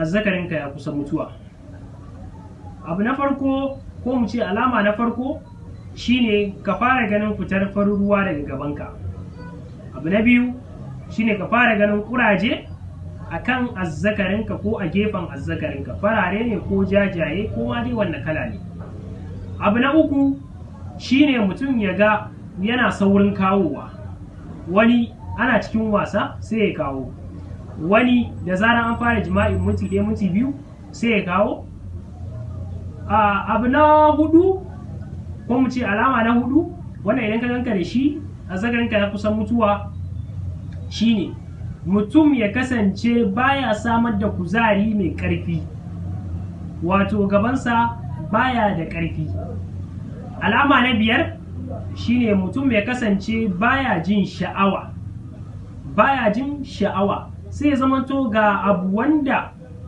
azzakarinka ya kusa mutuwa. Abu na farko ko mu ce alama na farko shine ka fara ganin fitar farin ruwa daga gabanka. Abu na biyu shine ka fara ganin kuraje akan azzakarinka ko a gefen azzakarinka, farare ne ko jajaye ko ma dai wanne kala ne. Abu na uku shine mutum ya ga yana saurin kawowa, wani ana cikin wasa sai ya kawo, wani da zarar an fara jima'i minti ɗaya minti biyu sai ya kawo. Abu na hudu ko mu ce alama na hudu wannan idan ka ganka da shi azzakarinka ya kusan mutuwa shine mutum ya kasance baya samar da kuzari mai ƙarfi, wato gabansa baya da ƙarfi. Alama na biyar shine mutum ya kasance baya jin sha'awa sai ya zamanto ga abu wanda